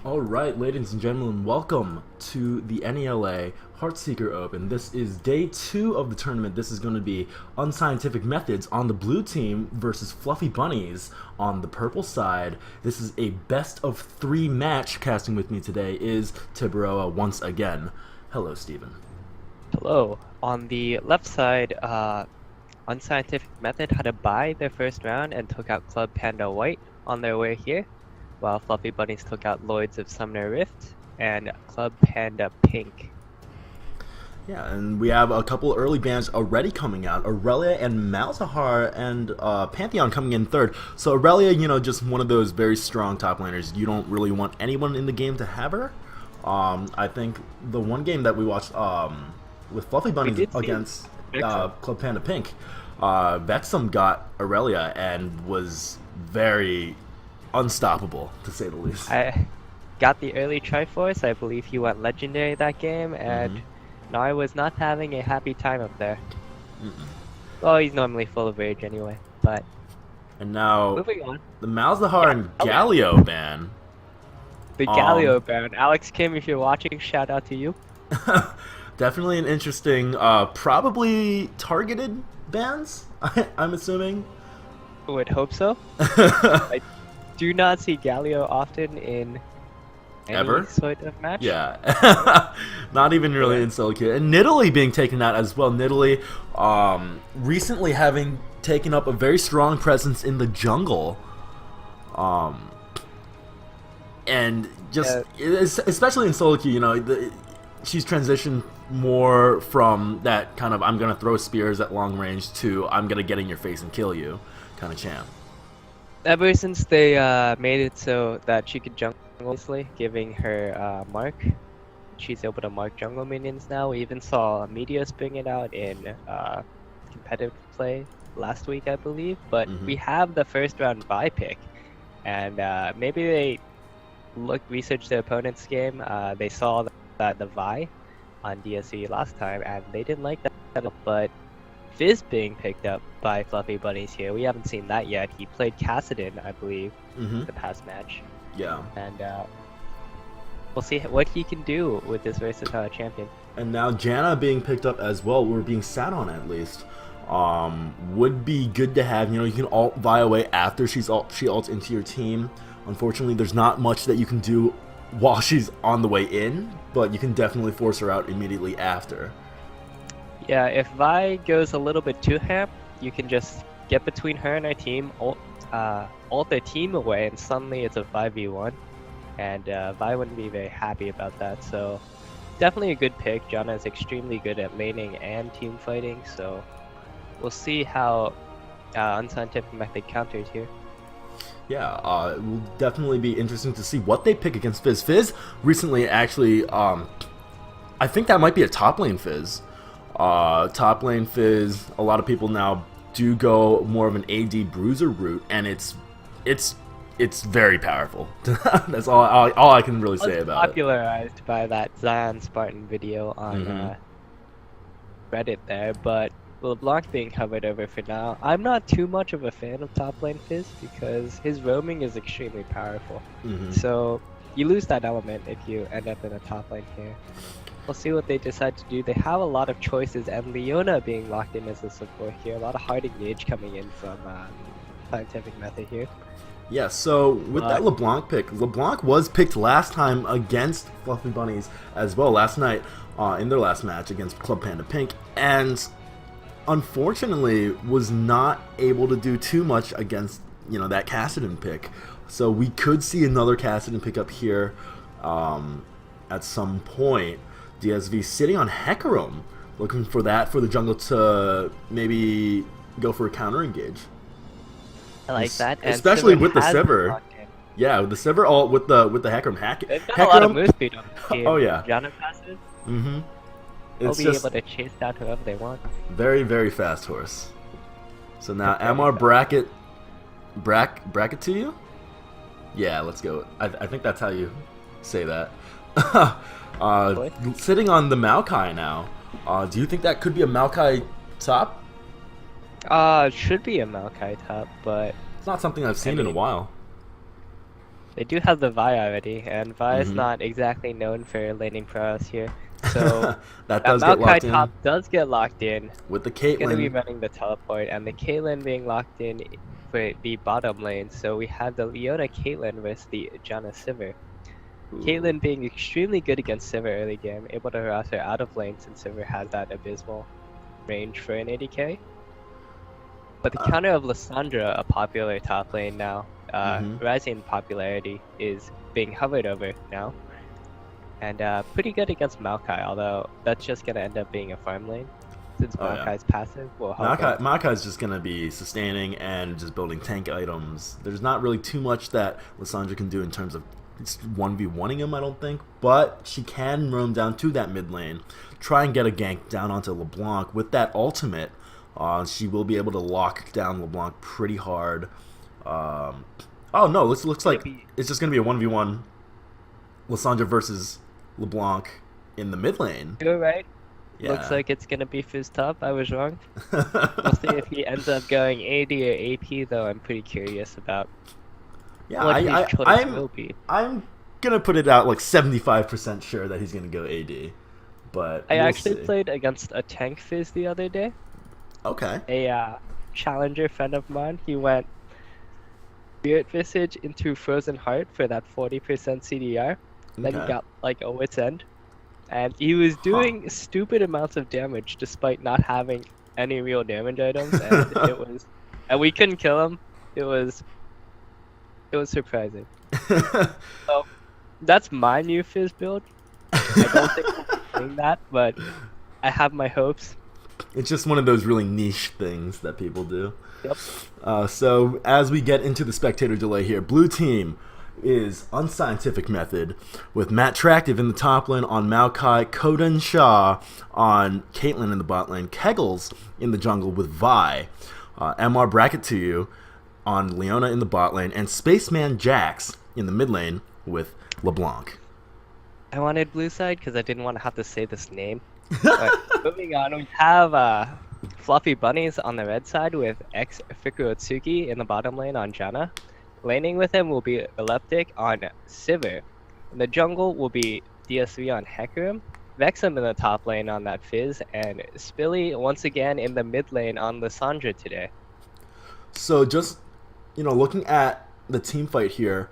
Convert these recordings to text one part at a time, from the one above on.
Alright, ladies and gentlemen, welcome to the NELA Heartseeker Open. This is day 2 of the tournament. This is going to be Unscientific Methods on the blue team versus Fluffybunnies on the purple side. This is a best of 3 match. Casting with me today is Tiburoa once again. Hello, Steven. Hello. On the left side, Unscientific Method had to buy their first round and took out Club Panda White on their way here, while Fluffybunnies took out Lloyds of Sumner Rift and Club Panda Pink. Yeah, and we have a couple early bands already coming out. Aurelia and Malzahar and Pantheon coming in third. So Aurelia, just one of those very strong top laners. You don't really want anyone in the game to have her. I think the one game that we watched with Fluffybunnies against Club Panda Pink, Vexum got Aurelia and was very unstoppable, to say the least. I got the early Triforce. I believe he went legendary that game, and Nari was not having a happy time up there. Well, he's normally full of rage anyway, but... And now, moving on. The Malzahar and Galio ban. The Galio ban. Alex Kim, if you're watching, shout out to you. Definitely an interesting, probably targeted bans, I'm assuming. Would hope so. I do not see Galio often in any sort of match. Yeah. Not even really in solo queue. And Nidalee being taken out as well. Nidalee recently having taken up a very strong presence in the jungle. And just, especially in solo queue, she's transitioned more from that kind of I'm going to throw spears at long range to I'm going to get in your face and kill you kind of champ. Ever since they made it so that she could jungle, obviously, giving her mark, she's able to mark jungle minions now. We even saw Meteos bring it out in competitive play last week, I believe. But we have the first round bye pick, and maybe they researched the opponent's game. They saw that the Vi on DSC last time, and they didn't like that. But Fizz being picked up by Fluffybunnies here, we haven't seen that yet. He played Kassadin, I believe, the past match. Yeah. And we'll see what he can do with this versatile champion. And now Janna being picked up as well, or being sat on at least. Would be good to have. You can ult Vi away after she ults into your team. Unfortunately, there's not much that you can do while she's on the way in, but you can definitely force her out immediately after. Yeah, if Vi goes a little bit too ham, you can just get between her and her team, ult their team away, and suddenly it's a 5v1. And Vi wouldn't be very happy about that, so definitely a good pick. Janna is extremely good at laning and team fighting, so we'll see how Unscientific Method counters here. Yeah, it will definitely be interesting to see what they pick against Fizz. Fizz recently actually, I think that might be a top lane Fizz. Top lane Fizz, a lot of people now do go more of an AD bruiser route, and it's very powerful. That's all I can really say about it. Popularized by that Zion Spartan video on Reddit there, but LeBlanc being covered over for now. I'm not too much of a fan of top lane Fizz because his roaming is extremely powerful. So you lose that element if you end up in a top lane here. We'll see what they decide to do. They have a lot of choices, and Leona being locked in as a support here. A lot of hard engage coming in from Scientific Method here. Yeah, so with that LeBlanc pick, LeBlanc was picked last time against Fluffybunnies as well last night in their last match against Club Panda Pink, and unfortunately was not able to do too much against that Kassadin pick. So we could see another Kassadin pick up here at some point. DSV sitting on Hecarim, looking for the jungle to maybe go for a counter engage. I like that, and especially with the Sivir. Yeah, with the Sivir ult with the Hecarim hack. They've got a lot of move speed on the team. Oh yeah. Janna passive. They'll be able to chase down whoever they want. Very, very fast horse. So now MR bracket to you? Yeah, let's go. I think that's how you say that. Sitting on the Maokai now. Do you think that could be a Maokai top? It should be a Maokai top, but it's not something I've seen in a while. They do have the Vi already, and Vi is Hmm. not exactly known for laning prowess here. So That that does get Maokai locked in top does get locked in. with the He's gonna be Caitlyn. running the teleport, and the Caitlyn being locked in for the bottom lane. So we have the Leona Caitlyn versus the Janna Sivir. Ooh. Caitlyn being extremely good against Sivir early game, able to harass her out of lane since Sivir has that abysmal range for an ADK. But the Uh, counter of Lissandra, a popular top lane now, hmm. rising in popularity, is being hovered over now. And pretty good against Maokai, although that's just going to end up being a farm lane, since Oh yeah. Maokai's passive will help him. Maokai's just gonna be sustaining and just building tank items. There's not really too much that Lissandra can do in terms of 1v1ing him, I don't think. But she can roam down to that mid lane, try and get a gank down onto LeBlanc. With that ultimate, she will be able to lock down LeBlanc pretty hard. Oh no, looks like Maybe it's just gonna be a 1v1 Lissandra versus LeBlanc in the mid lane. you're right. Looks Yeah. like it's going to be Fizz top. I was wrong. We'll see if he ends up going AD or AP, though. I'm pretty curious about Yeah, what his choice will be. I'm gonna put it out like 75% sure that he's gonna go AD, but I we'll actually see. played against a tank Fizz the other day. Okay. A challenger friend of mine. He went Spirit Visage into Frozen Heart for that 40% CDR. Then he Okay. got like a wit's end. And he was doing stupid amounts of damage despite not having any real damage items, and and we couldn't kill him. It was surprising. So that's my new Fizz build. I don't think we'll be doing that, but I have my hopes. It's just one of those really niche things that people do. Yep. So as we get into the spectator delay here, blue team is Unscientific Method with Matt Tractive in the top lane on Maokai, Koden Shah on Caitlyn in the bot lane, Kegels in the jungle with Vi, MR Bracket to you on Leona in the bot lane, and Spaceman Jax in the mid lane with LeBlanc. I wanted blue side because I didn't want to have to say this name. But moving on, we have Fluffybunnies on the red side with ex Fukuotsuki in the bottom lane on Janna. Laning with him will be Elliptic on Sivir. In the jungle will be DS3 on Hecarim. Vexum in the top lane on that Fizz, and Spilly once again in the mid lane on Lissandra today. So just looking at the team fight here,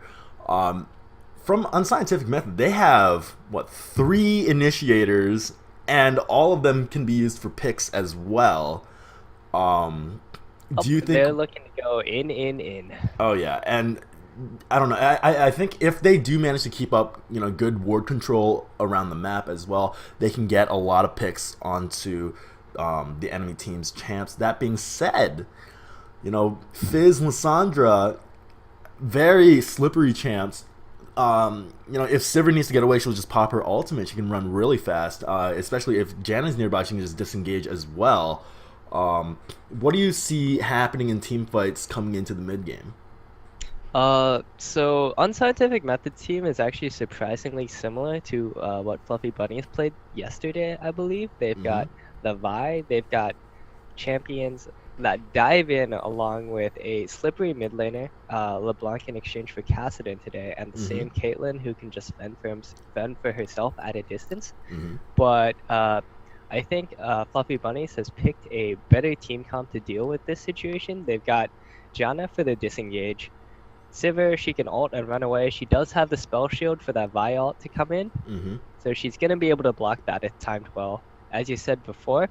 from Unscientific Method, they have what 3 initiators, and all of them can be used for picks as well. Do you think They're looking to go in? Oh yeah, and I don't know. I think if they do manage to keep up, good ward control around the map as well, they can get a lot of picks onto the enemy team's champs. That being said, Fizz and Lissandra, very slippery champs. If Sivir needs to get away, she'll just pop her ultimate. She can run really fast, especially if Janna's nearby. She can just disengage as well. What do you see happening in team fights coming into the mid game? So Unscientific Method team is actually surprisingly similar to what Fluffybunnies played yesterday, I believe. They've got the Vi, they've got champions that dive in along with a slippery mid laner, LeBlanc in exchange for Cassidon today, and the same Caitlyn who can just fend for herself at a distance. But I think Fluffybunnies has picked a better team comp to deal with this situation. They've got Janna for the disengage. Sivir, she can ult and run away. She does have the spell shield for that Vi ult to come in. So she's going to be able to block that if timed well. As you said before,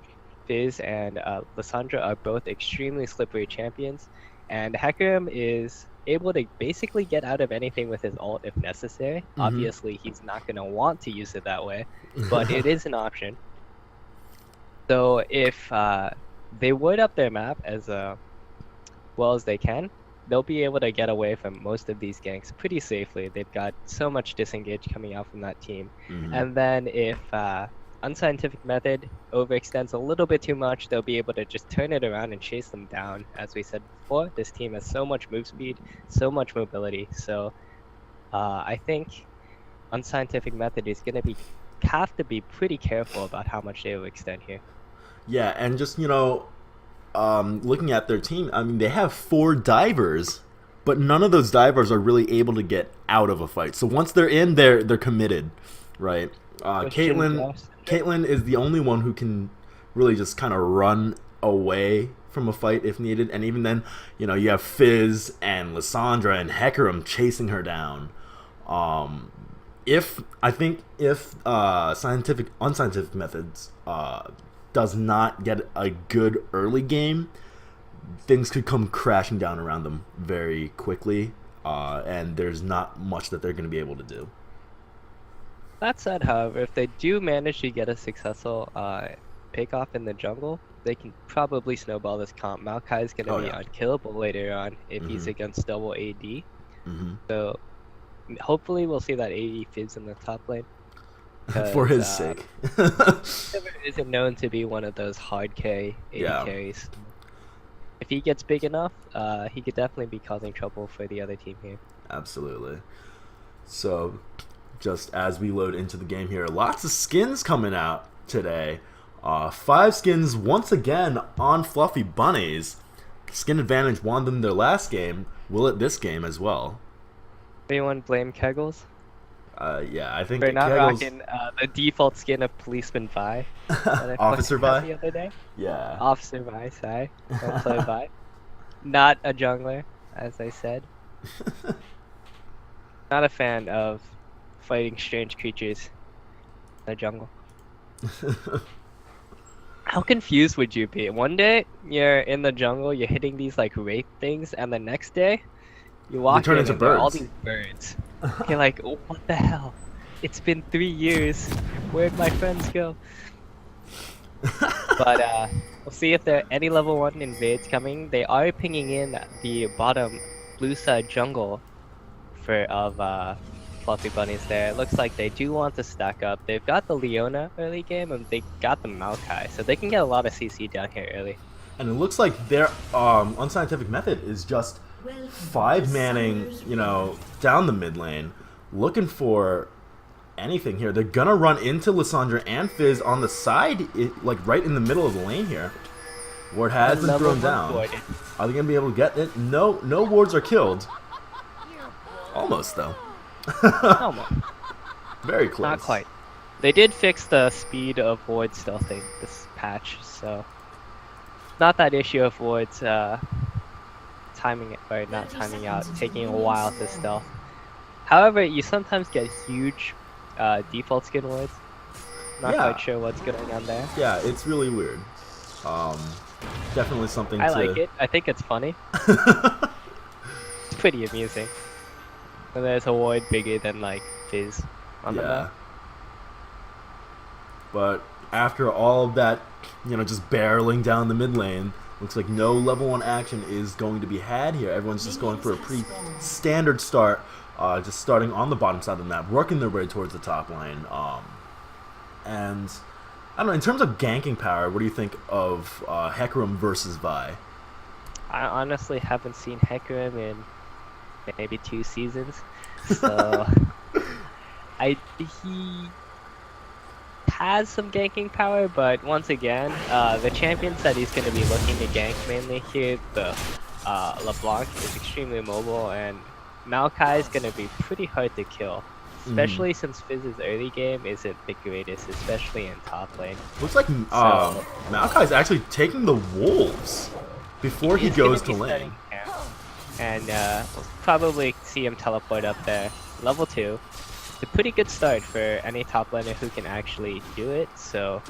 Fizz and Lissandra are both extremely slippery champions. And Hecarim is able to basically get out of anything with his ult if necessary. Obviously, he's not going to want to use it that way, but it is an option. So if they wood up their map as well as they can, they'll be able to get away from most of these ganks pretty safely. They've got so much disengage coming out from that team. And then if Unscientific Method overextends a little bit too much, they'll be able to just turn it around and chase them down. As we said before, this team has so much move speed, so much mobility. So I think Unscientific Method is going to have to be pretty careful about how much they will extend here. Yeah, and just looking at their team, I mean, they have 4 divers, but none of those divers are really able to get out of a fight. So once they're in, they're committed, right? Caitlyn is the only one who can really just kind of run away from a fight if needed, and even then, you know, you have Fizz and Lissandra and Hecarim chasing her down. If Unscientific Methods does not get a good early game, things could come crashing down around them very quickly, and there's not much that they're going to be able to do. That said, however, if they do manage to get a successful pick-off in the jungle, they can probably snowball this comp. Maokai is going to be unkillable later on if he's against double AD. So hopefully we'll see that AD Fizz in the top lane. For his sake. Isn't known to be one of those hard AD carries. If he gets big enough, he could definitely be causing trouble for the other team here. Absolutely. So, just as we load into the game here, lots of skins coming out today. 5 skins once again on Fluffybunnies. Skin advantage won them their last game. Will it this game as well? Anyone blame Kegels? Yeah, I think we're not Kegels... rocking the default skin of Policeman Vi. Officer Vi? The other day. Yeah. Officer Vi, sorry. Don't play Vi. Not a jungler, as I said. Not a fan of fighting strange creatures in the jungle. How confused would you be? One day you're in the jungle, you're hitting these like wraith things, and the next day you walk in and there are all these birds. You're like, oh, what the hell? It's been 3 years. Where'd my friends go? But we'll see if there are any level 1 invades coming. They are pinging in the bottom blue side jungle of Fluffybunnies there. It looks like they do want to stack up. They've got the Leona early game and they got the Maokai, so they can get a lot of CC down here early. And it looks like their Unscientific Method is just 5-manning, you know, down the mid lane, looking for anything here. They're gonna run into Lissandra and Fizz on the side, like right in the middle of the lane here. Ward has been thrown down. Are they gonna be able to get it? No wards are killed. Almost though. Almost. Very close. Not quite. They did fix the speed of ward stealthing this patch, so not that issue of wards timing it, or not timing out, taking a while to stealth. However, you sometimes get huge default skin wards. Not quite sure what's going on there. Yeah, it's really weird. Definitely something I like it. I think it's funny. It's pretty amusing. And there's a ward bigger than like Fizz on the map. But after all of that, you know, just barreling down the mid lane, looks like no level 1 action is going to be had here. Everyone's just going for a pretty standard start, just starting on the bottom side of the map, working their way towards the top lane. And I don't know, in terms of ganking power, what do you think of Hecarim versus Vi? I honestly haven't seen Hecarim in maybe 2 seasons, so he has some ganking power, but once again, the champion said he's going to be looking to gank mainly here. The LeBlanc is extremely mobile, and Maokai is going to be pretty hard to kill, especially since Fizz's early game isn't the greatest, especially in top lane. Looks like Maokai is actually taking the wolves before he goes to lane. And we'll probably see him teleport up there. Level 2. It's a pretty good start for any top laner who can actually do it, so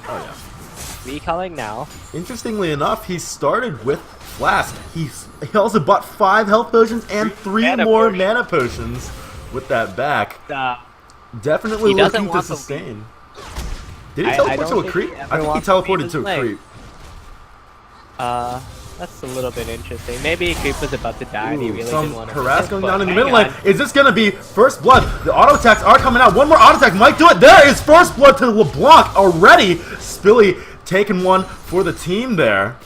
recalling now. Interestingly enough, he started with Flask. He also bought 5 health potions and 3 more mana potions with that back. Definitely looking to sustain. Did he teleport to a creep? I think he teleported to a creep. That's a little bit interesting. Maybe Creep was about to die and he really didn't want to. Harass going down in the middle lane. Is this going to be first blood? The auto attacks are coming out. One more auto attack might do it. There is first blood to LeBlanc already. Spilly taking one for the team there.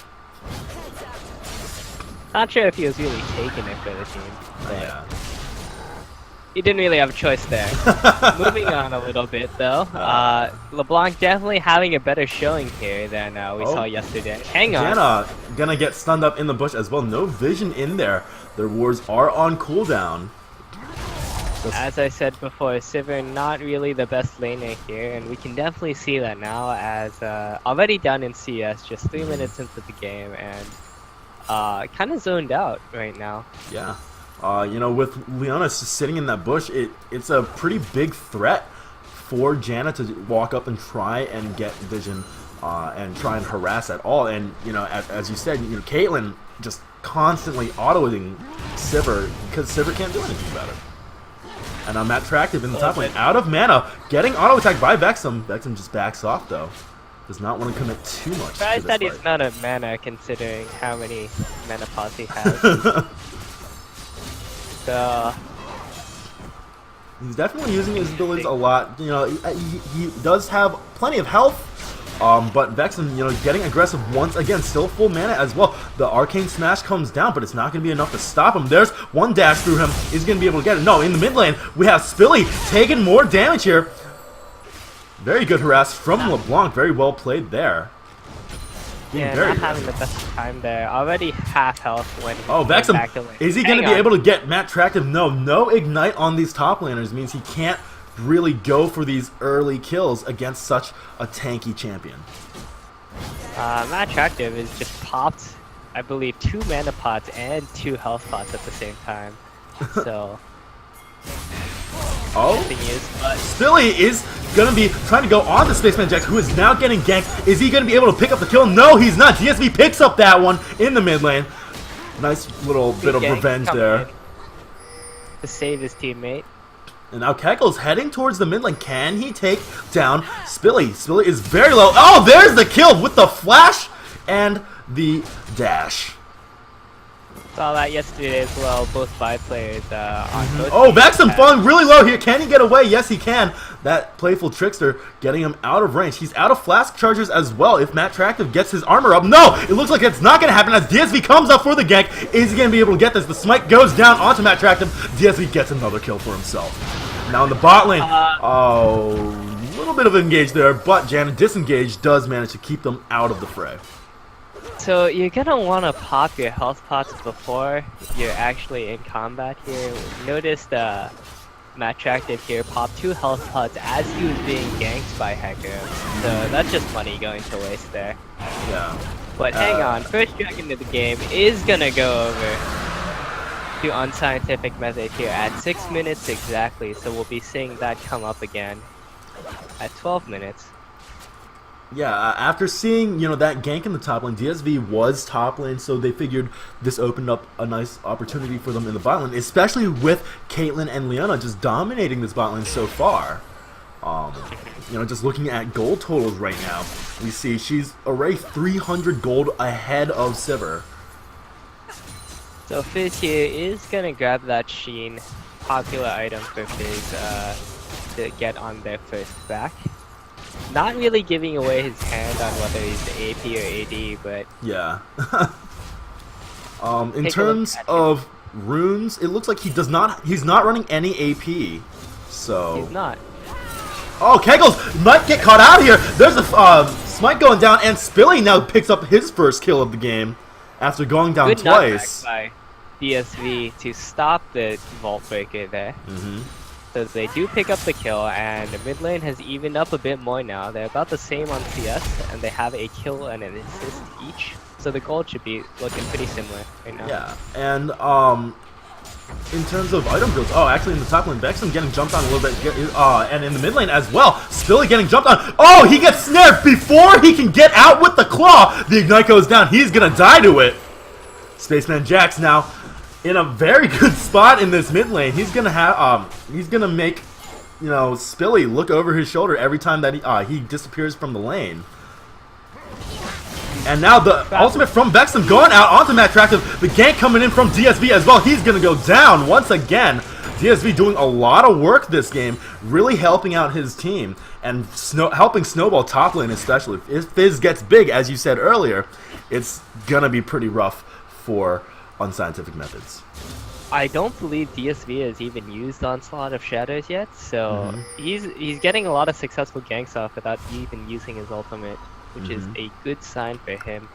Not sure if he was really taking it for the team. But he didn't really have a choice there. Moving on a little bit though. LeBlanc definitely having a better showing here than we saw yesterday. Hang on. Janna gonna get stunned up in the bush as well. No vision in there. Their wards are on cooldown. As I said before, Sivir not really the best laner here, and we can definitely see that now as already down in CS, just 3 minutes into the game, and kind of zoned out right now. Yeah. You know, with Leona sitting in that bush, it's a pretty big threat for Janna to walk up and try and get vision and try and harass at all. And, you know, as you said, you know, Caitlyn just constantly autoing Sivir because Sivir can't do anything about it. And Matt Tractive in the top lane, out of mana, getting auto-attacked by Vexum. Vexum just backs off, though. Does not want to commit too much to this that fight. he's not a mana, considering how many mana pots he has. So... He's definitely using his abilities a lot. You know, he does have plenty of health. But Vexum, you know, getting aggressive once again, still full mana as well. The Arcane Smash comes down, but it's not going to be enough to stop him. There's one dash through him. He's going to be able to get it. No, in the mid lane, we have Spilly taking more damage here. Very good harass from LeBlanc. Very well played there. Yeah, not having the best time there. Already half health when Vexum, back to lane. Is he going to be able to get Matt Tractive? No Ignite on these top laners means he can't really go for these early kills against such a tanky champion. Matt Tractive is just popped, I believe, 2 mana pots and 2 health pots at the same time. So... Spilly is going to be trying to go on the Spaceman Jax, who is now getting ganked. Is he going to be able to pick up the kill? No, he's not. DSV picks up that one in the mid lane. Nice little bit of revenge there. To save his teammate. And now Keckle's heading towards the mid lane. Can he take down Spilly? Spilly is very low. Oh, there's the kill with the flash and the dash. Saw that yesterday as well, both Vi players on both. Oh, Vexum falling really low here. Can he get away? Yes, he can. That playful trickster getting him out of range. He's out of flask charges as well if Matt Tractive gets his armor up. No, it looks like it's not going to happen as DSV comes up for the gank. Is he going to be able to get this? The smite goes down onto Matt Tractive. DSV gets another kill for himself. Now in the bot lane, a little bit of engage there, but Janna disengaged does manage to keep them out of the fray. So you're gonna want to pop your health pots before you're actually in combat here. Notice the Matt Tractive here popped 2 health pots as he was being ganked by Hecker. So that's just money going to waste there. Yeah. But hang on, first dragon of the game is gonna go over to Unscientific method here at 6 minutes exactly. So we'll be seeing that come up again at 12 minutes. Yeah, after seeing, you know, that gank in the top lane, DSV was top lane, so they figured this opened up a nice opportunity for them in the bot lane, especially with Caitlyn and Leona just dominating this bot lane so far. You know, just looking at gold totals right now, we see she's already 300 gold ahead of Sivir. So Fizz here is gonna grab that Sheen, popular item for Fizz to get on their first back. Not really giving away his hand on whether he's AP or AD, but yeah. In terms of runes, it looks like he's not running any AP. So he's not. Oh, Kegels might get caught out here. There's a smite going down, and Spilly now picks up his first kill of the game after going down twice. Good knockback by DSV to stop the Vault Breaker there. So they do pick up the kill, and the mid lane has evened up a bit more now. They're about the same on CS, and they have a kill and an assist each. So the gold should be looking pretty similar right now. Yeah, and in terms of item builds, actually in the top lane, Vexum getting jumped on a little bit, and in the mid lane as well, Spilly getting jumped on. Oh, he gets snared before he can get out with the claw. The Ignite goes down. He's gonna die to it. Spaceman Jax now in a very good spot in this mid lane. He's gonna have he's gonna make, you know, Spilly look over his shoulder every time that he disappears from the lane. And now the ultimate from Vexum going out onto Matt Tractive. The gank coming in from DSV as well. He's gonna go down once again. DSV doing a lot of work this game, really helping out his team and helping Snowball top lane especially. If Fizz gets big, as you said earlier, it's gonna be pretty rough for Unscientific methods. I don't believe DSV has even used Onslaught of Shadows yet, so he's getting a lot of successful ganks off without even using his ultimate, which is a good sign for him.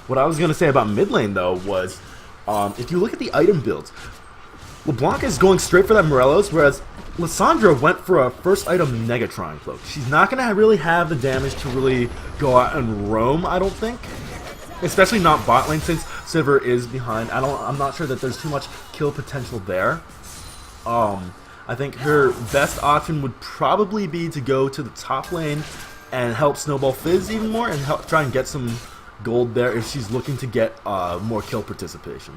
What I was going to say about mid lane though was if you look at the item builds, LeBlanc is going straight for that Morelos, whereas Lissandra went for a first item Negatron Cloak. She's not going to really have the damage to really go out and roam, I don't think. Especially not bot lane, since Sivir is behind. I'm not sure that there's too much kill potential there. I think her best option would probably be to go to the top lane and help Snowball Fizz even more and help try and get some gold there if she's looking to get more kill participation.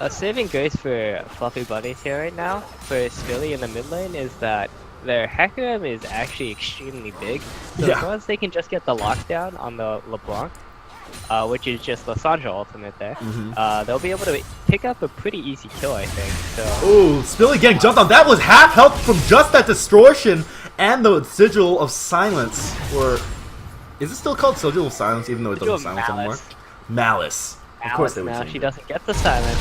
A saving grace for Fluffybunnies here right now, for Spilly in the mid lane, is that their Hecarim is actually extremely big. So as long as they can just get the lockdown on the LeBlanc, which is just Lissandra ultimate there, they'll be able to pick up a pretty easy kill, I think. So. Ooh, Spilly getting jumped on. That was half health from just that distortion and the Sigil of Silence. Or is it still called Sigil of Silence, even though it doesn't silence anymore? Malice. Of course they would change she it. doesn't get the silence.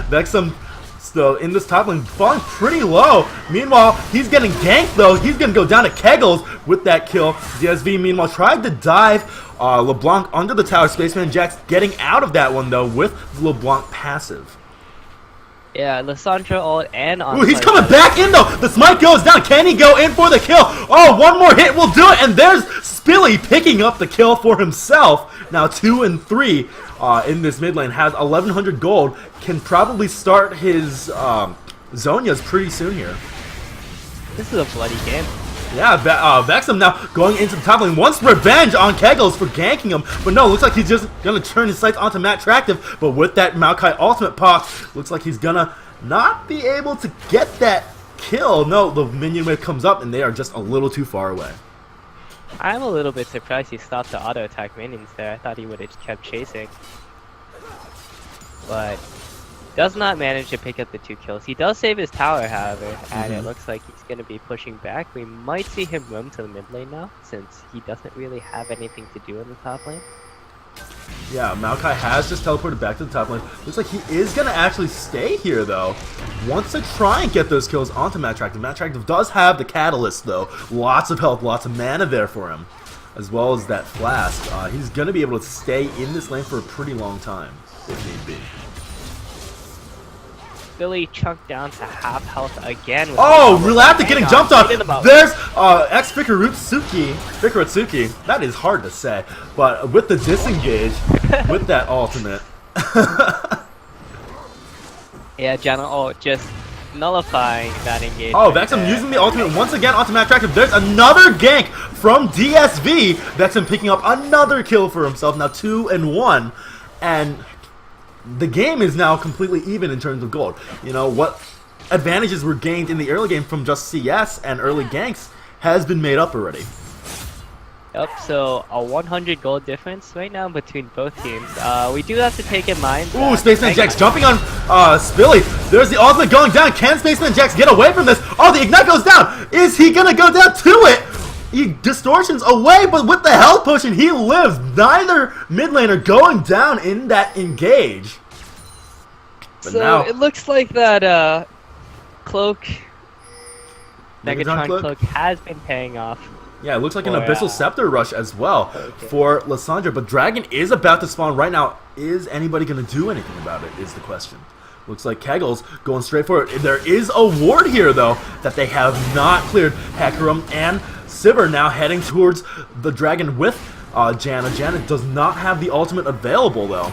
Vexum, still in this top lane, falling pretty low. Meanwhile, he's getting ganked though. He's gonna go down to Kegels with that kill. DSV meanwhile tried to dive LeBlanc under the tower. Spaceman Jax getting out of that one though with LeBlanc passive. Yeah, Lissandra ult and on. Ooh, he's coming back in though. The smite goes down. Can he go in for the kill? Oh, one more hit will do it. And there's Spilly picking up the kill for himself. Now 2 and 3 in this mid lane. Has 1100 gold. Can probably start his Zonias pretty soon here. This is a bloody game. Yeah, Vexum now going into the top lane. Wants revenge on Kegels for ganking him. But no, looks like he's just going to turn his sights onto Matt Tractive. But with that Maokai ultimate pop, looks like he's going to not be able to get that kill. No, the minion wave comes up and they are just a little too far away. I'm a little bit surprised he stopped the auto attack minions there. I thought he would have kept chasing. But does not manage to pick up the 2 kills. He does save his tower, however, and it looks like he's going to be pushing back. We might see him roam to the mid lane now, since he doesn't really have anything to do in the top lane. Yeah, Maokai has just teleported back to the top lane. Looks like he is going to actually stay here, though. Wants to try and get those kills onto Matt Tractive. Matt Tractive does have the Catalyst, though. Lots of health, lots of mana there for him, as well as that Flask. He's going to be able to stay in this lane for a pretty long time, if need be. Billy chunked down to half health again. Oh, Relaptic getting jumped on. There's Fikaratsuki. That is hard to say, but with the disengage, with that ultimate. Yeah, Janna ult just nullifying that engagement. Oh, Vexum using the ultimate once again onto Matt Tractive. There's another gank from DSV. Vexum picking up another kill for himself. Now 2 and 1, and the game is now completely even in terms of gold. You know, what advantages were gained in the early game from just CS and early ganks has been made up already. Yep, so a 100 gold difference right now between both teams. We do have to take in mind. Ooh, Spaceman Jax jumping on Spilly. There's the ultimate going down. Can Spaceman Jax get away from this? Oh, the ignite goes down. Is he going to go down to it? He distortions away, but with the health potion, he lives. Neither mid laner going down in that engage. But so now, it looks like that cloak, Megatron cloak has been paying off. Yeah, it looks like an Abyssal Scepter rush as well for Lissandra. But Dragon is about to spawn right now. Is anybody going to do anything about it is the question. Looks like Kegels going straight for it. There is a ward here, though, that they have not cleared. Hecarim and Sivir now heading towards the Dragon with Janna. Janna does not have the ultimate available, though.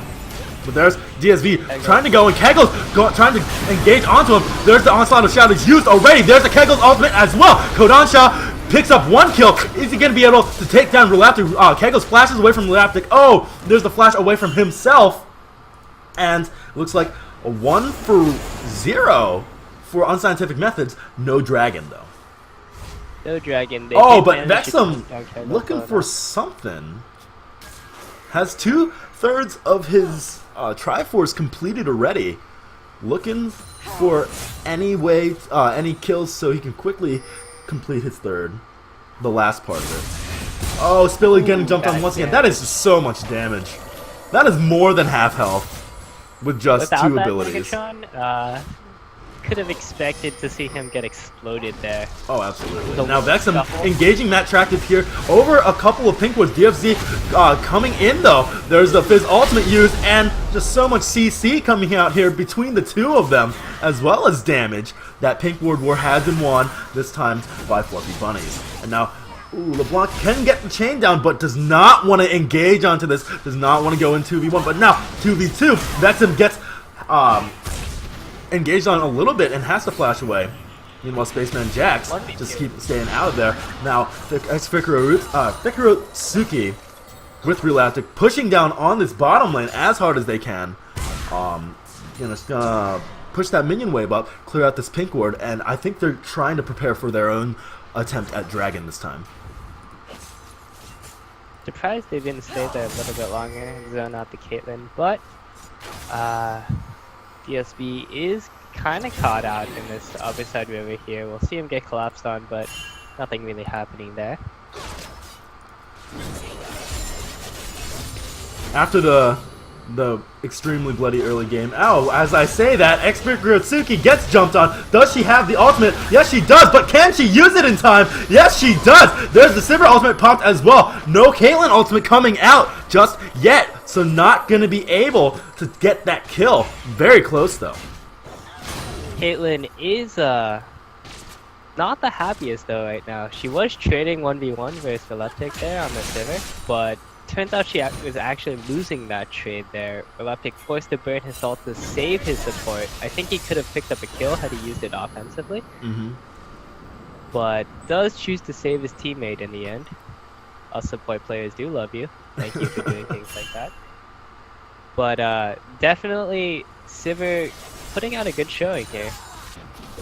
But there's DSV trying to go, and Kegels trying to engage onto him. There's the Onslaught of Shadows used already. There's the Kegels ultimate as well. Kodansha picks up 1 kill. Is he going to be able to take down Relaptic? Kegels flashes away from Relaptic. Oh, there's the flash away from himself. And it looks like a 1 for 0 for Unscientific Methods. No Dragon, though. No Dragon. Oh, but Vexum looking for something. Has 2/3 of his Triforce completed already. Looking for any way, any kills so he can quickly complete his third. The last part of it. Oh, Spilly getting jumped on once again. That is just so much damage. That is more than half health with just Without 2 that abilities. Megatron, could have expected to see him get exploded there. Oh, absolutely. The Now Vexum shuffle. engaging Matt Tractive here over a couple of Pinkwoods. DFZ coming in though. There's the Fizz ultimate used and just so much CC coming out here between the two of them, as well as damage. That Pinkwood war has been won, this time by Fluffy Bunnies. And now, ooh, LeBlanc can get the chain down, but does not want to engage onto this, does not want to go in 2v1, but now 2v2, Vexum gets engaged on a little bit and has to flash away. Meanwhile, Spaceman Jax just keep staying out of there. Now, Fikirotsuki with Relaptic pushing down on this bottom lane as hard as they can. Gonna push that minion wave up, clear out this pink ward, and I think they're trying to prepare for their own attempt at Dragon this time. Surprised they didn't stay there a little bit longer and zone out the Caitlyn, but DSB is kind of caught out in this other side river here. We'll see him get collapsed on, but nothing really happening there. After the extremely bloody early game. Ow, as I say that, Expert Girotsuki gets jumped on. Does she have the ultimate? Yes, she does, but can she use it in time? Yes, she does! There's the Sivir ultimate popped as well. No Caitlyn ultimate coming out just yet, so not gonna be able to get that kill. Very close, though. Caitlyn is not the happiest though right now. She was trading 1v1 versus Releptic there on the Sivir, but turns out she was actually losing that trade there. Releptic forced to burn his ult to save his support. I think he could have picked up a kill had he used it offensively. But does choose to save his teammate in the end. Us support players do love you. Thank you for doing things like that. But definitely Sivir putting out a good showing here.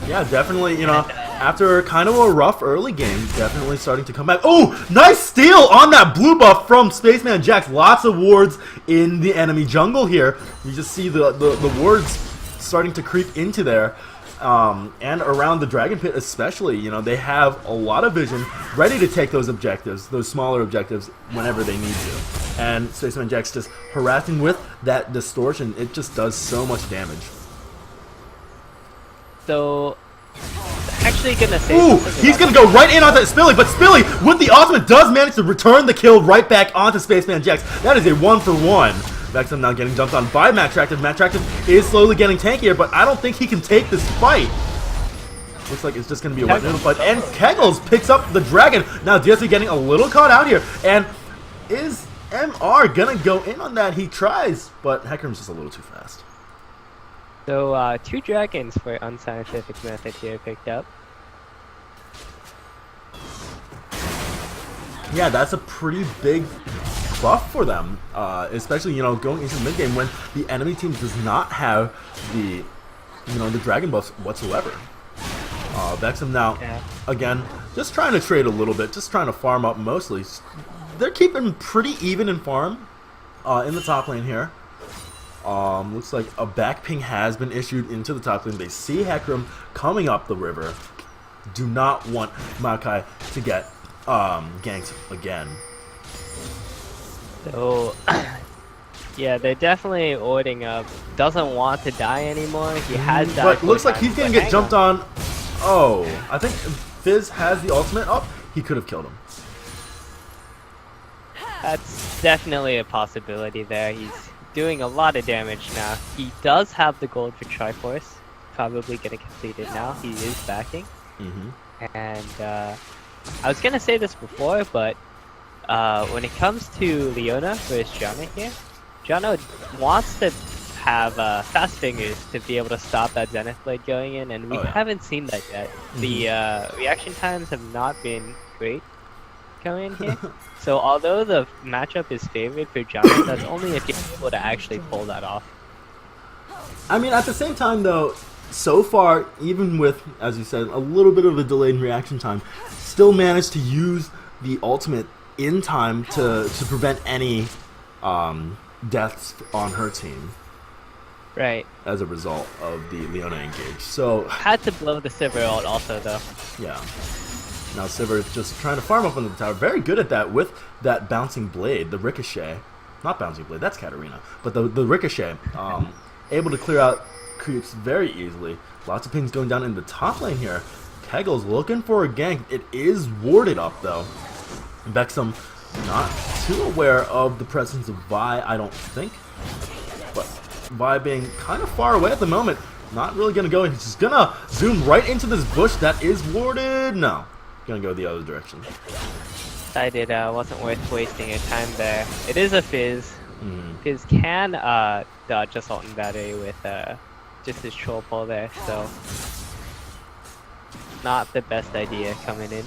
Yeah, definitely, you know, after kind of a rough early game, definitely starting to come back. Oh, nice steal on that blue buff from Spaceman Jax. Lots of wards in the enemy jungle here. You just see the wards starting to creep into there. And around the Dragon Pit especially, you know, they have a lot of vision, ready to take those objectives, those smaller objectives, whenever they need to. And Spaceman Jax just harassing with that distortion, it just does so much damage. So, actually gonna say ooh, he's gonna go right in onto Spilly, but Spilly with the ultimate does manage to return the kill right back onto Spaceman Jax. That is a 1-for-1. Vexum now getting jumped on by Matt Tractive. Matt Tractive is slowly getting tankier, but I don't think he can take this fight. Looks like it's just gonna be a white noodle fight. And Kegels picks up the dragon. Now DSB getting a little caught out here. And is MR gonna go in on that? He tries, but Hecarim's just a little too fast. So, 2 dragons for Unscientific method here picked up. Yeah, that's a pretty big buff for them, especially, you know, going into the mid game when the enemy team does not have the, you know, the dragon buffs whatsoever. Vexum now, again, just trying to trade a little bit, just trying to farm up mostly. They're keeping pretty even in farm in the top lane here. Looks like a back ping has been issued into the top lane. They see Hecarim coming up the river. Do not want Maokai to get ganked again. So, yeah, they're definitely ordering up. Doesn't want to die anymore. He has died. But looks like he's gonna get jumped on. Oh, I think Fizz has the ultimate up. He could have killed him. That's definitely a possibility there. He's doing a lot of damage now. He does have the gold for Triforce. Probably gonna complete it now. He is backing. And I was gonna say this before, but when it comes to Leona versus Janna here, Janna wants to have fast fingers to be able to stop that Zenith Blade going in, and we haven't seen that yet. The reaction times have not been great coming in here. So although the matchup is favored for Janna, that's only if you're able to actually pull that off. I mean, at the same time though, so far, even with, as you said, a little bit of a delayed reaction time, still managed to use the ultimate in time to prevent any deaths on her team. Right. As a result of the Leona engage. So had to blow the Sivir ult also though. Yeah. Now Sivir is just trying to farm up under the tower. Very good at that with that bouncing blade, the ricochet. Not bouncing blade, that's Katarina. But the ricochet. Able to clear out creeps very easily. Lots of pings going down in the top lane here. Keggles looking for a gank. It is warded up though. Vexum not too aware of the presence of Vi, I don't think. But Vi being kind of far away at the moment. Not really going to go in. He's just going to zoom right into this bush that is warded. No. Going to go the other direction. Decided wasn't worth wasting your time there. It is a Fizz. Fizz can dodge Assault and Battery with just his troll pull there, so not the best idea coming in.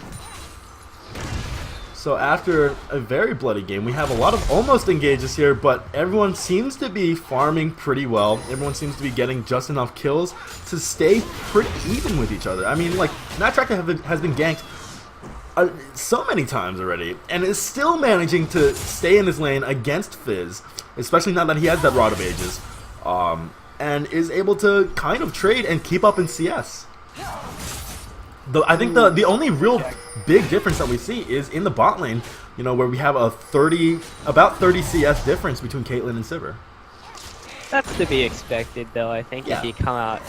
So after a very bloody game, we have a lot of almost engages here, but everyone seems to be farming pretty well. Everyone seems to be getting just enough kills to stay pretty even with each other. I mean, like, Natractor has been ganked so many times already, and is still managing to stay in his lane against Fizz, especially now that he has that Rod of Ages, and is able to kind of trade and keep up in CS. I think the only real big difference that we see is in the bot lane, you know, where we have about 30 CS difference between Caitlyn and Sivir. That's to be expected, though. I think if you come out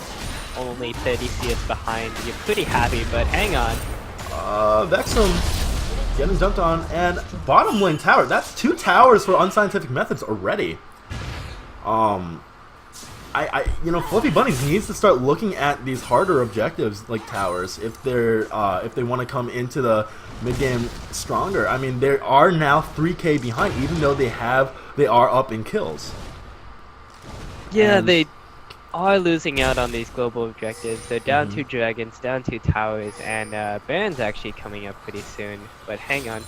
only 30 CS behind, you're pretty happy, but hang on. Vexum getting dunked on, and bottom lane tower. That's 2 towers for Unscientific Methods already. You know, Fluffybunnies needs to start looking at these harder objectives like towers if they want to come into the mid game stronger. I mean, they are now 3K behind, even though they are up in kills. Yeah, and they are losing out on these global objectives. They're down 2 dragons, down 2 towers, and Baron's actually coming up pretty soon. But hang on.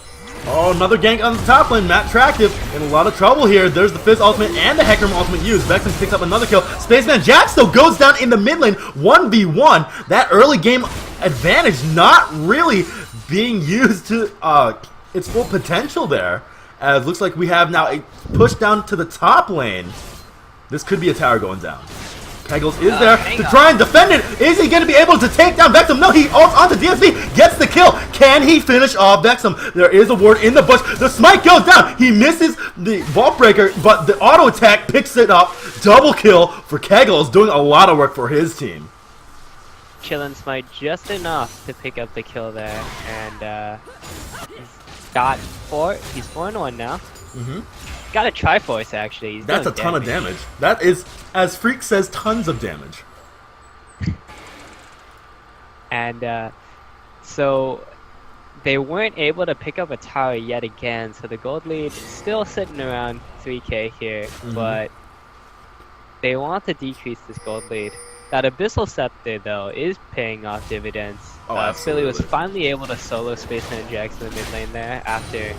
Oh, another gank on the top lane. Matt Tractive in a lot of trouble here. There's the Fizz ultimate and the Hecarim ultimate used. Vexen picks up another kill. Spaceman Jax though goes down in the mid lane. 1v1. That early game advantage not really being used to its full potential there. As looks like we have now a push down to the top lane. This could be a tower going down. Keggles is there to try and defend it. Is he going to be able to take down Vexum? No, he ults onto DSV, gets the kill. Can he finish off Vexum? There is a ward in the bush. The smite goes down. He misses the vault breaker, but the auto attack picks it up. Double kill for Keggles, doing a lot of work for his team. Chillin' smite just enough to pick up the kill there, and he's got 4. He's 4-1 now. Got a Triforce actually. He's That's a ton of damage. That is, as Freak says, tons of damage. And so they weren't able to pick up a tower yet again, so the gold lead is still sitting around 3K here, but they want to decrease this gold lead. That Abyssal Scepter, though, is paying off dividends. Philly was finally able to solo Spaceman Jax in the mid lane there after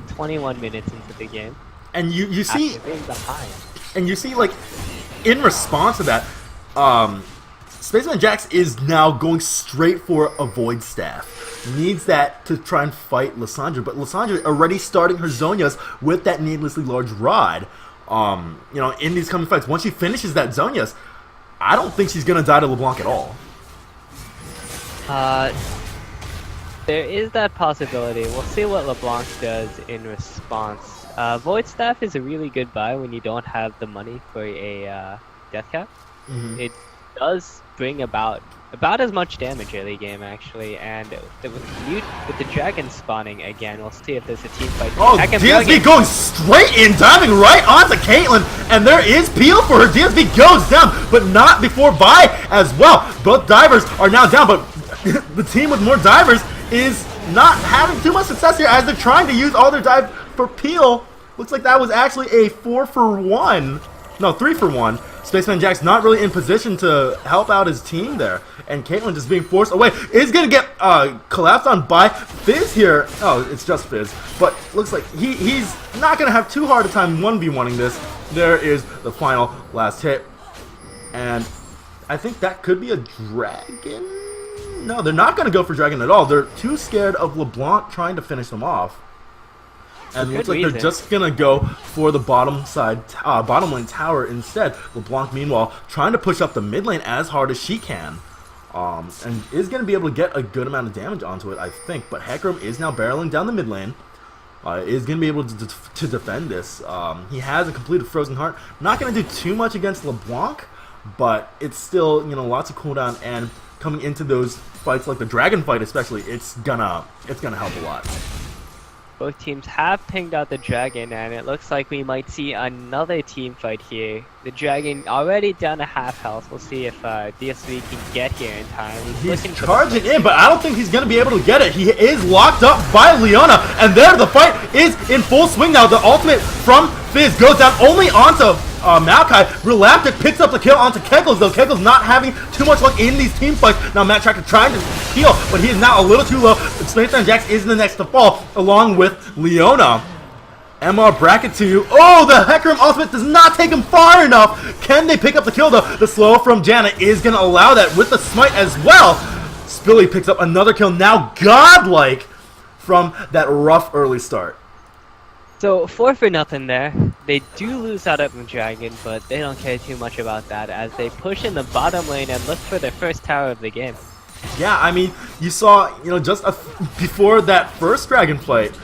21 minutes into the game. And you see, like, in response to that, Spaceman Jax is now going straight for a Void Staff. Needs that to try and fight Lissandra, but Lissandra already starting her Zonias with that needlessly large rod. You know, in these coming fights, once she finishes that Zonias, I don't think she's gonna die to LeBlanc at all. There is that possibility. We'll see what LeBlanc does in response. Void Staff is a really good buy when you don't have the money for a death cap. It does bring about as much damage early game actually, and with the dragon spawning again, we'll see if there's a team fight. Oh, DSV going straight in, diving right onto Caitlyn, and there is peel for her. DSV goes down, but not before Vi as well. Both divers are now down, but the team with more divers is not having too much success here as they're trying to use all their dive for peel. Looks like that was actually a 4-for-1. No, 3-for-1. Spaceman Jax not really in position to help out his team there. And Caitlyn just being forced away. Is going to get collapsed on by Fizz here. Oh, it's just Fizz. But looks like he's not going to have too hard a time 1v1ing this. There is the final last hit. And I think that could be a dragon. No, they're not going to go for dragon at all. They're too scared of LeBlanc trying to finish them off. And it looks like they're just going to go for the bottom lane tower instead. LeBlanc, meanwhile, trying to push up the mid lane as hard as she can. And is going to be able to get a good amount of damage onto it, I think. But Hecarim is now barreling down the mid lane. Is going to be able to defend this. He has a completed Frozen Heart. Not going to do too much against LeBlanc. but it's still, you know, lots of cooldown, and coming into those fights like the dragon fight especially, it's gonna help a lot. Both teams have pinged out the dragon, and it looks like we might see another team fight here. The dragon already down to half health. We'll see if DSV can get here in time. He's charging in, but I don't think he's going to be able to get it. He is locked up by Leona, and there the fight is in full swing now. The ultimate from Fizz goes down only onto Maokai. Relaptic picks up the kill onto Kegels, though. Kegels not having too much luck in these team fights. Now Matt Tracker trying to heal, but he is now a little too low. Spacetime Jax is the next to fall, along with Leona. MR bracket to you. Oh, the Hecarim ultimate does not take him far enough. Can they pick up the kill, though? The slow from Janna is going to allow that with the smite as well. Spilly picks up another kill, now godlike from that rough early start. So 4-0 there. They do lose out of the dragon, but they don't care too much about that as they push in the bottom lane and look for their first tower of the game. Yeah, I mean, you saw, you know, just before that first dragon fight,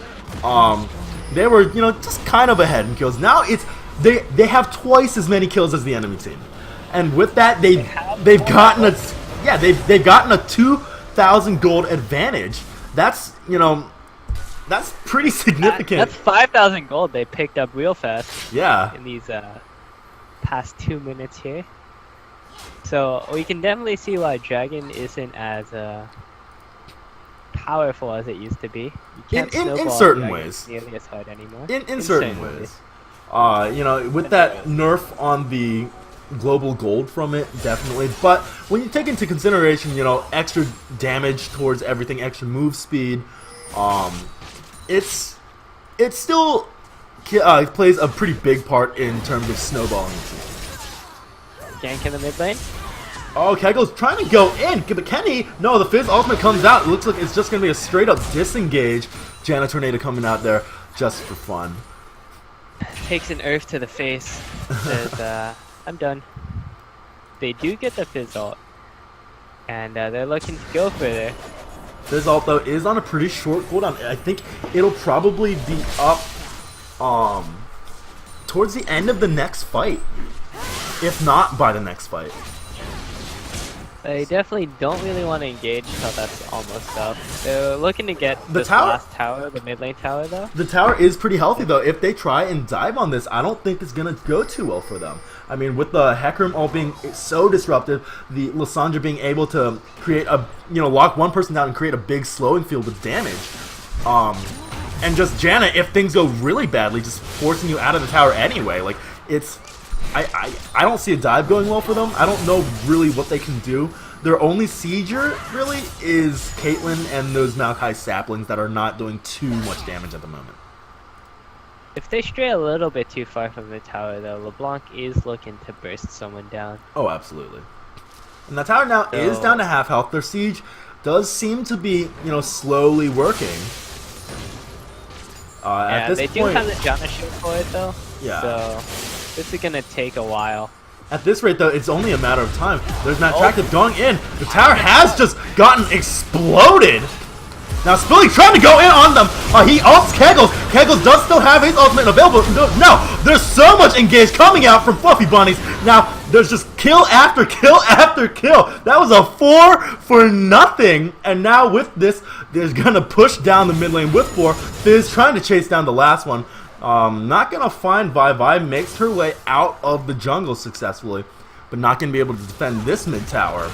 they were, you know, just kind of ahead in kills. Now it's they have twice as many kills as the enemy team, and with that they've gotten they've gotten a 2,000 gold advantage. That's, you know, that's pretty significant. That's 5,000 gold they picked up real fast. Yeah. In these past 2 minutes here. So we can definitely see why Dragon isn't as powerful as it used to be. You can't in certain ways. Nearly as hard anymore. In certain ways. You know, with that nerf on the global gold from it, definitely. But when you take into consideration, you know, extra damage towards everything, extra move speed, it still plays a pretty big part in terms of snowballing. Gank in the mid lane. Oh, Kegel's trying to go in, but Kenny, no, the Fizz ultimate comes out. It looks like it's just going to be a straight up disengage. Janna Tornado coming out there just for fun. Takes an earth to the face. Says, I'm done. They do get the Fizz ult. And they're looking to go for it. Fizz ult, though, is on a pretty short cooldown. I think it'll probably be up towards the end of the next fight. If not by the next fight. They definitely don't really want to engage until that's almost up. They're looking to get the this last tower, the mid lane tower, though. The tower is pretty healthy, though. If they try and dive on this, I don't think it's going to go too well for them. I mean, with the Hecarim ult being so disruptive, the Lysandra being able to create a, you know, lock one person down and create a big slowing field with damage. And just Janna, if things go really badly, just forcing you out of the tower anyway. Like, it's... I don't see a dive going well for them. I don't know really what they can do. Their only sieger, really, is Caitlyn and those Maokai saplings that are not doing too much damage at the moment. If they stray a little bit too far from the tower, though, LeBlanc is looking to burst someone down. Oh, absolutely. And the tower now is down to half health. Their siege does seem to be, you know, slowly working. Yeah, they do have the Janna shield for it, though. Yeah. So this is gonna take a while. At this rate, though, it's only a matter of time. There's Matt Tractive going in. The tower has just gotten exploded. Now Spilly trying to go in on them. He ults Kegels. Kegels does still have his ultimate available. No, there's so much engage coming out from Fluffybunnies. Now there's just kill after kill after kill. That was a 4 for nothing. And now with this, they're gonna push down the mid lane with 4. Fizz trying to chase down the last one. Not gonna find Vi. Vi makes her way out of the jungle successfully, but not gonna be able to defend this mid tower.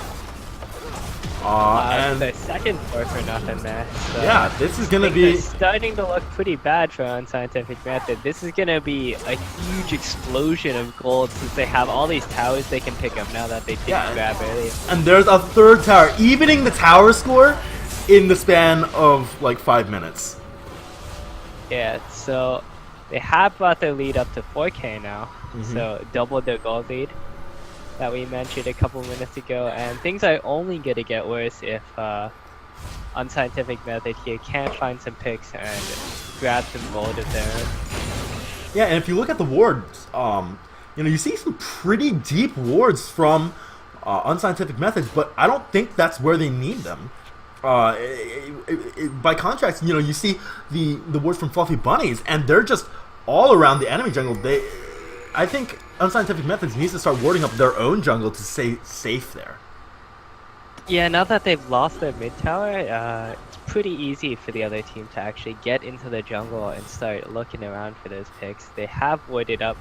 And the second 4 for nothing there. So yeah, this is gonna be starting to look pretty bad for Unscientific Method. This is gonna be a huge explosion of gold since they have all these towers they can pick up now that they didn't grab earlier. And there's a third tower, evening the tower score in the span of like 5 minutes. Yeah, so they have brought their lead up to 4K now, so doubled their gold lead that we mentioned a couple minutes ago, and things are only going to get worse if Unscientific Method here can't find some picks and grab some gold of their own. Yeah, and if you look at the wards, you know, you see some pretty deep wards from Unscientific Methods, but I don't think that's where they need them. By contrast, you know, you see the wards from Fluffybunnies, and they're just all around the enemy jungle. I think Unscientific Methods needs to start warding up their own jungle to stay safe there. Yeah, now that they've lost their mid tower, it's pretty easy for the other team to actually get into the jungle and start looking around for those picks. They have warded up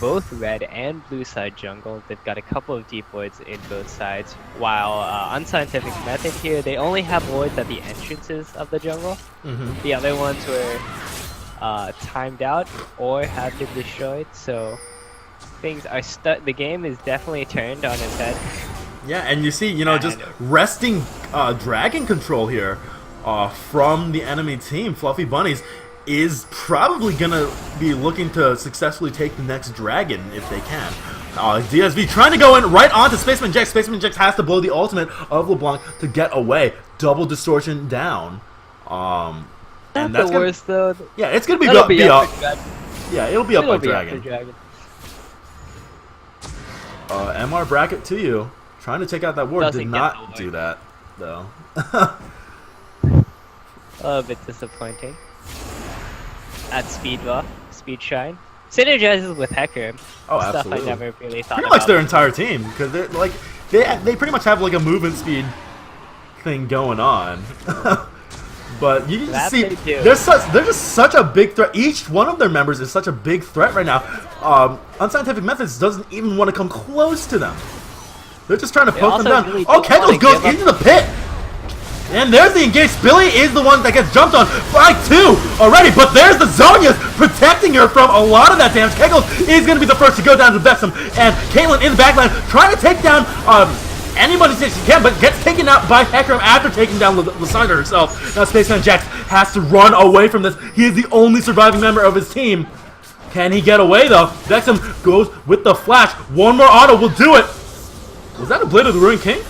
both red and blue side jungle. They've got a couple of deep wards in both sides, while Unscientific Method here, they only have wards at the entrances of the jungle. The other ones were timed out or have been destroyed, so things are the game is definitely turned on its head. Yeah, and you see, you know, just resting dragon control here from the enemy team. Fluffybunnies is probably gonna be looking to successfully take the next dragon if they can. DSV trying to go in right onto Spaceman Jax. Spaceman Jax has to blow the ultimate of LeBlanc to get away. Double distortion down. And that's the worst though. Yeah, it's gonna be up. Yeah, it'll be up by dragon. MR bracket to you. Trying to take out that ward. Did not do that though. A little bit disappointing. At speed buff, speed shine. Synergizes with Hecker. Oh, stuff absolutely. I never really thought pretty about. much their entire team, because they're like they pretty much have like a movement speed thing going on. But you can see they're just such a big threat. Each one of their members is such a big threat right now. Unscientific Methods doesn't even want to come close to them. They're just trying to poke them down. Really Kegels goes into the pit. And there's the engaged. Billy is the one that gets jumped on by 2 already, but there's the Zonias protecting her from a lot of that damage. Kegels is going to be the first to go down to Vexum, and Caitlyn in the backline trying to take down anybody she can, but gets taken out by Hecarim after taking down Lysandra herself. Now Spaceman Jax has to run away from this. He is the only surviving member of his team. Can he get away though? Vexum goes with the flash. One more auto will do it. Was that a Blade of the Ruined King?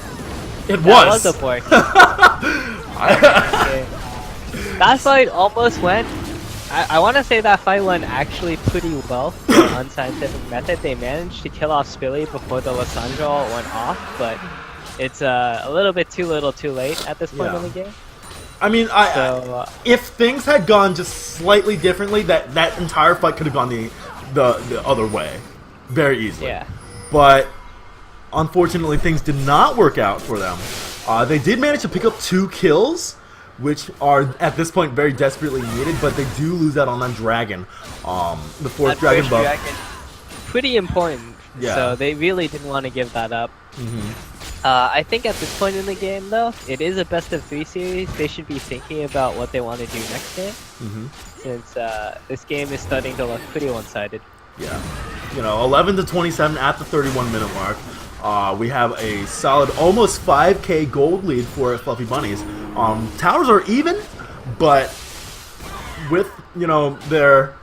It was. That was a pork. That fight almost went. I want to say that fight went actually pretty well for Unscientific Method. They managed to kill off Spilly before the Lysandra ult went off, but it's a little bit too little too late at this point in the game. I mean, if things had gone just slightly differently, that entire fight could have gone the other way very easily. Yeah. But unfortunately, things did not work out for them. They did manage to pick up 2 kills, which are at this point very desperately needed, but they do lose out on that dragon. The 4th dragon buff. Pretty important. Yeah. So they really didn't want to give that up. I think at this point in the game, though, it is a best of 3 series. They should be thinking about what they want to do next game, since this game is starting to look pretty one-sided. Yeah. You know, 11-27 at the 31-minute mark. We have a solid almost 5k gold lead for Fluffybunnies. Towers are even, but with, you know, their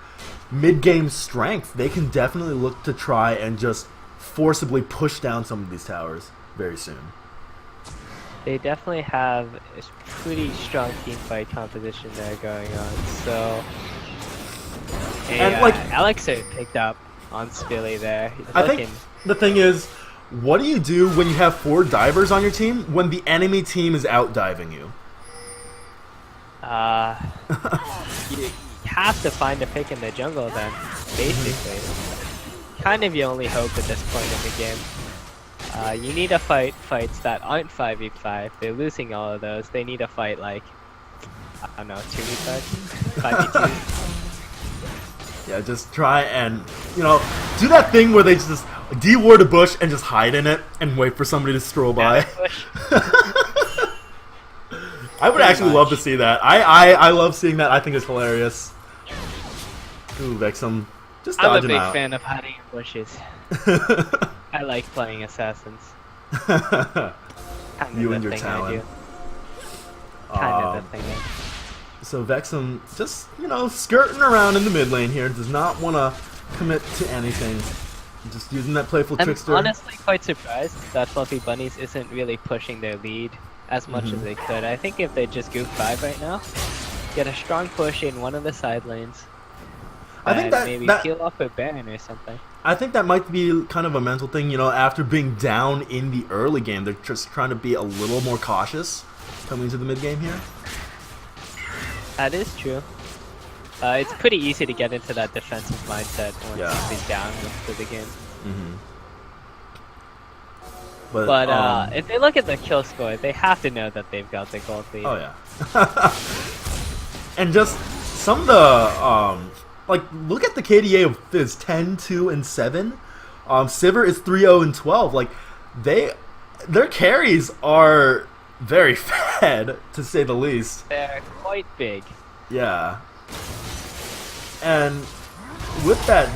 mid-game strength, they can definitely look to try and just forcibly push down some of these towers very soon. They definitely have a pretty strong teamfight composition there going on. So, Elixir picked up on Spilly there. I think the thing is, what do you do when you have 4 divers on your team when the enemy team is out diving you? You have to find a pick in the jungle then, basically. Kind of your only hope at this point in the game. You need to fight fights that aren't 5v5. They're losing all of those. They need to fight like, I don't know, 2v5? 5v2? Yeah, just try and, you know, do that thing where they just de-ward a bush and just hide in it and wait for somebody to stroll by. I would actually love to see that. I love seeing that. I think it's hilarious. Ooh, Vexum. Just dodge him out. I'm a big fan of hiding in bushes. I like playing assassins. You and your talent. Kind of the thing I do. So Vexum just, you know, skirting around in the mid lane here. Does not want to commit to anything. Just using that playful trickster. I'm honestly quite surprised that Fluffybunnies isn't really pushing their lead as much as they could. I think if they just goof 5 right now, get a strong push in one of the side lanes, I think that maybe peel off a Baron or something. I think that might be kind of a mental thing, you know, after being down in the early game, they're just trying to be a little more cautious coming into the mid game here. That is true. It's pretty easy to get into that defensive mindset once somebody's down for the game. But if they look at the kill score, they have to know that they've got the gold lead. Oh yeah. And just some of the like, look at the KDA of Fizz 10, 2, and 7. Sivir is 3, 0, and 12. Like, their carries are very fed, to say the least. They're quite big. Yeah. And with that,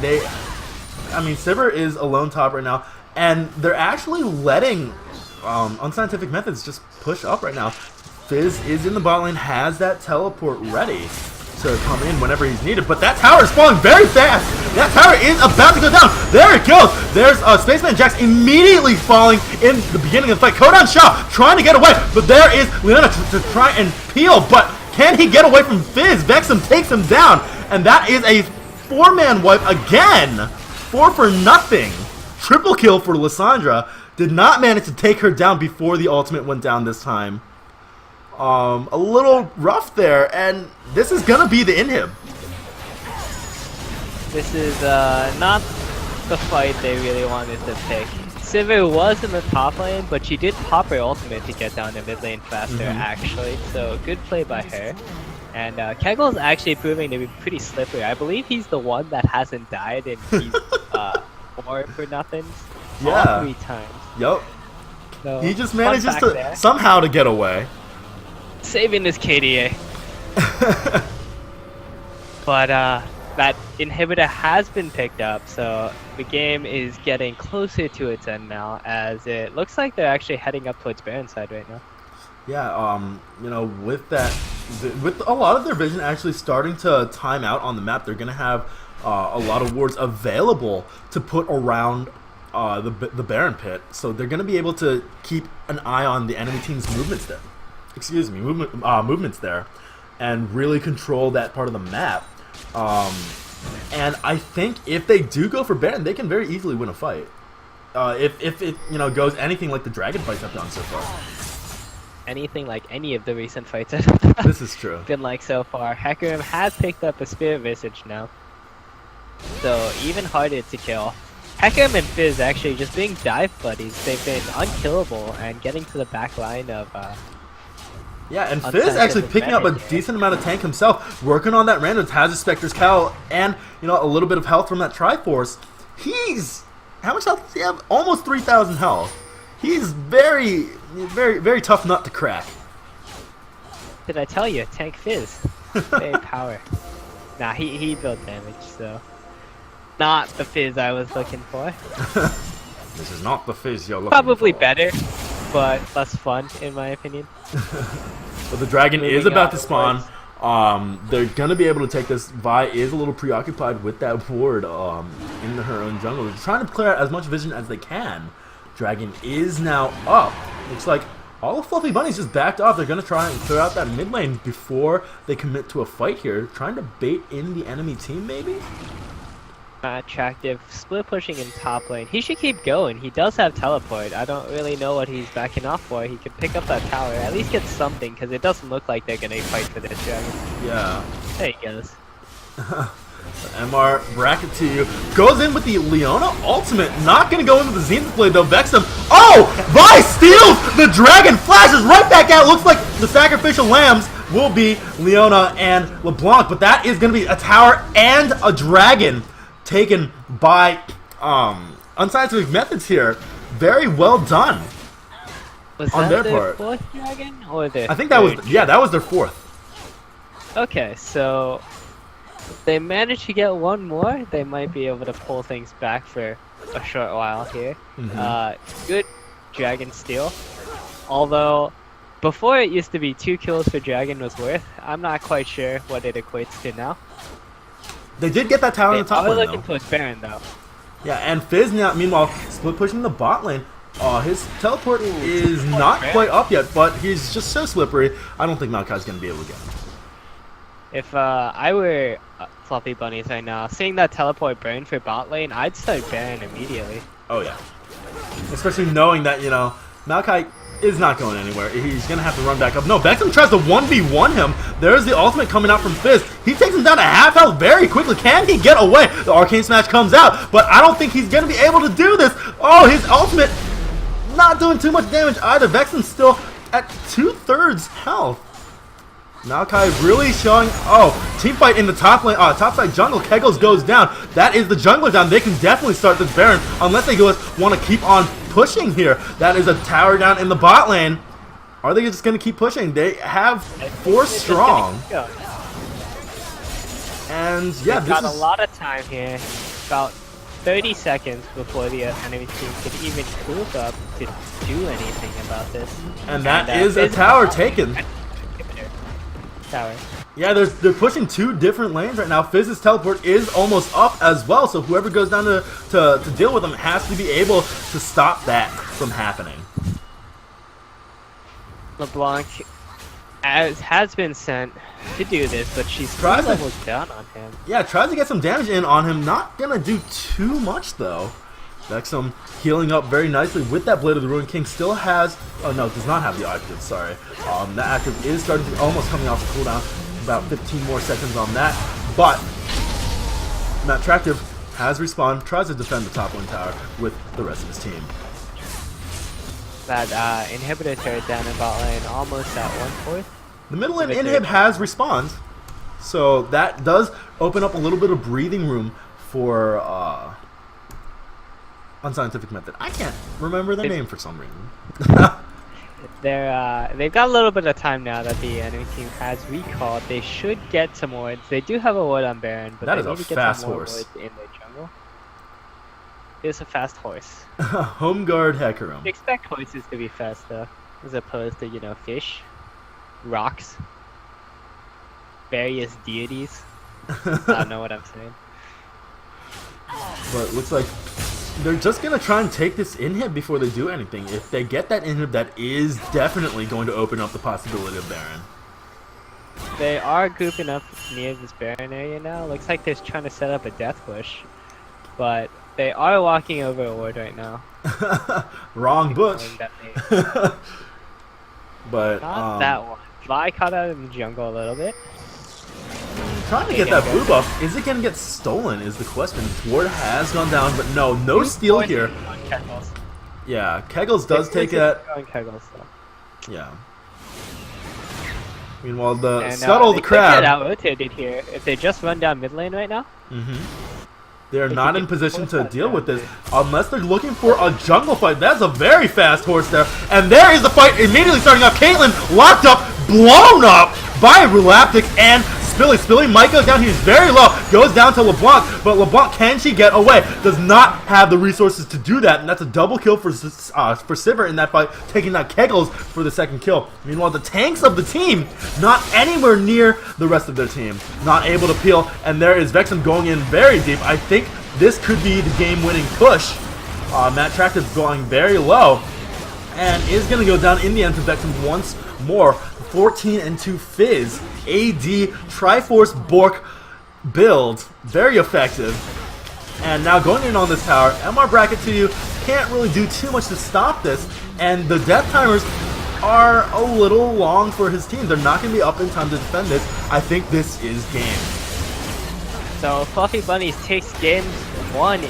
I mean, Sivir is a lone top right now, and they're actually letting Unscientific Methods just push up right now. Fizz is in the bot lane, has that teleport ready to come in whenever he's needed, but that tower is falling very fast. That tower is about to go down. There it goes. There's Spaceman Jax immediately falling in the beginning of the fight. Kodan Shaw trying to get away, but there is Leona to try and peel, but can he get away from Fizz? Vexum takes him down, and that is a 4-man wipe again. 4 for nothing. Triple kill for Lissandra. Did not manage to take her down before the ultimate went down this time. A little rough there, and this is gonna be the inhib. This is not the fight they really wanted to pick. Sivir was in the top lane, but she did pop her ultimate to get down to mid lane faster, actually. So good play by her. And Keggle's actually proving to be pretty slippery. I believe he's the one that hasn't died in these 4 for nothing. Yeah. All 3 times. Yep. So, he just manages to somehow to get away. Saving his KDA. But that inhibitor has been picked up, so the game is getting closer to its end now, as it looks like they're actually heading up towards Baron side right now. Yeah, you know, with that, with a lot of their vision actually starting to time out on the map, they're gonna have a lot of wards available to put around the Baron pit, so they're gonna be able to keep an eye on the enemy team's movements there. Excuse me, movements there, and really control that part of the map. And I think if they do go for Baron, they can very easily win a fight. If it goes anything like the Dragon fights I've done so far. Anything like any of the recent fights this is true. Been like so far. Hecarim has picked up a Spirit Visage now, so even harder to kill. Hecarim and Fizz actually just being dive buddies. They've been unkillable and getting to the back line of. Yeah, and Fizz actually picking up a decent amount of tank himself, working on that random, has a Spectre's Cowl, and a little bit of health from that Triforce. He's, how much health does he have? Almost 3,000 health. He's very, very, very tough nut to crack. Did I tell you, tank Fizz? Very power. Nah, he built damage, so not the Fizz I was looking for. This is not the Fizz you're looking Probably for. Better, but less fun in my opinion. But the dragon is about to spawn. They're gonna be able to take this. Vi is a little preoccupied with that ward in her own jungle. They're trying to clear out as much vision as they can. Dragon is now up. Looks like all the Fluffy Bunnies just backed off. They're gonna try and clear out that mid lane before they commit to a fight here. Trying to bait in the enemy team, maybe? Not attractive. Split pushing in top lane. He should keep going. He does have teleport. I don't really know what he's backing off for. He could pick up that tower. At least get something, because it doesn't look like they're going to fight for this dragon. Yeah. There he goes. MR bracket to you. Goes in with the Leona ultimate. Not going to go into the Zenith blade though. Vexum. Oh! Vi steals the dragon. Flashes right back out. Looks like the sacrificial lambs will be Leona and LeBlanc. But that is going to be a tower and a dragon taken by Unscientific Methods here. Very well done. Was on that their part. Fourth dragon? Or their I think that was, yeah, that was their 4th. Okay, so if they manage to get one more, they might be able to pull things back for a short while here. Good dragon steal. Although, before it used to be 2 kills for dragon was worth. I'm not quite sure what it equates to now. They did get that tower in the top lane, looking for Baron, though. Yeah, and Fizz now, meanwhile, split pushing the bot lane. His teleport is not quite up yet, but he's just so slippery. I don't think Maokai's going to be able to get him. If I were Fluffy Bunnies right now, seeing that teleport burn for bot lane, I'd start Baron immediately. Oh, yeah. Especially knowing that, Maokai is not going anywhere. He's going to have to run back up. No, Vexen tries to 1v1 him. There's the ultimate coming out from Fizz. He takes him down to half health very quickly. Can he get away? The Arcane Smash comes out, but I don't think he's going to be able to do this. Oh, his ultimate not doing too much damage either. Vexen's still at 2/3 health. Maokai really showing, team fight in the top lane, top side jungle. Kegels goes down. That is the jungler down. They can definitely start this Baron unless they just want to keep on pushing here. That is a tower down in the bot lane. Are they just going to keep pushing? They have 4 strong. And yeah, they've got a lot of time here. About 30 seconds before the enemy team could even group up to do anything about this. And that is a tower taken. Tower. Yeah, they're pushing 2 different lanes right now. Fizz's teleport is almost up as well, so whoever goes down to deal with them has to be able to stop that from happening. LeBlanc has been sent to do this, but she's 3 levels down on him. Yeah, tries to get some damage in on him. Not gonna do too much though. Vexen healing up very nicely with that Blade of the Ruined King. Still has, oh no, does not have the active, sorry. That active is starting to, almost coming off the cooldown. About 15 more seconds on that. But Matt Tractive has respawned, tries to defend the top lane tower with the rest of his team. That inhibitor turret down in bot lane almost at 1/4. The middle lane inhib has respawned, so that does open up a little bit of breathing room for Unscientific Method. I can't remember their name for some reason. They've got a little bit of time now that the enemy team has recalled. They should get some wards. They do have a ward on Baron, but that they is need a to get fast some more horse. wards in their jungle. It's a fast horse. Home guard Hecarim. Expect horses to be fast though, as opposed to, you know, fish, rocks, various deities. I don't know what I'm saying. But it looks like they're just going to try and take this inhib before they do anything. If they get that inhib, that is definitely going to open up the possibility of Baron. They are grouping up near this Baron area now. Looks like they're trying to set up a death push. But they are walking over a ward right now. Wrong bush. But not that one. Vi caught out in the jungle a little bit. Trying to get that blue buff. Is it going to get stolen is the question. Ward has gone down, but no steal here. Yeah, Kegels does take that. Yeah. Meanwhile, the Scuttle, the crab. They get out-rotated here if they just run down mid lane right now. They're not in position to deal with this unless they're looking for a jungle fight. That's a very fast horse there. And there is the fight immediately starting off. Caitlyn locked up, blown up by Relaptic and Spilly. Spilly might go down. He's very low. Goes down to LeBlanc, but LeBlanc, can she get away? Does not have the resources to do that, and that's a double kill for Sivir in that fight, taking out Kegels for the second kill. Meanwhile, the tanks of the team not anywhere near the rest of their team. Not able to peel, and there is Vexen going in very deep. I think this could be the game-winning push. Matt Tractive going very low, and is going to go down in the end to Vexen once more. 14-2 Fizz. AD Triforce Bork build. Very effective. And now going in on this tower, MR bracket to you. Can't really do too much to stop this. And the death timers are a little long for his team. They're not going to be up in time to defend this. I think this is game. So Fluffybunnies takes game 1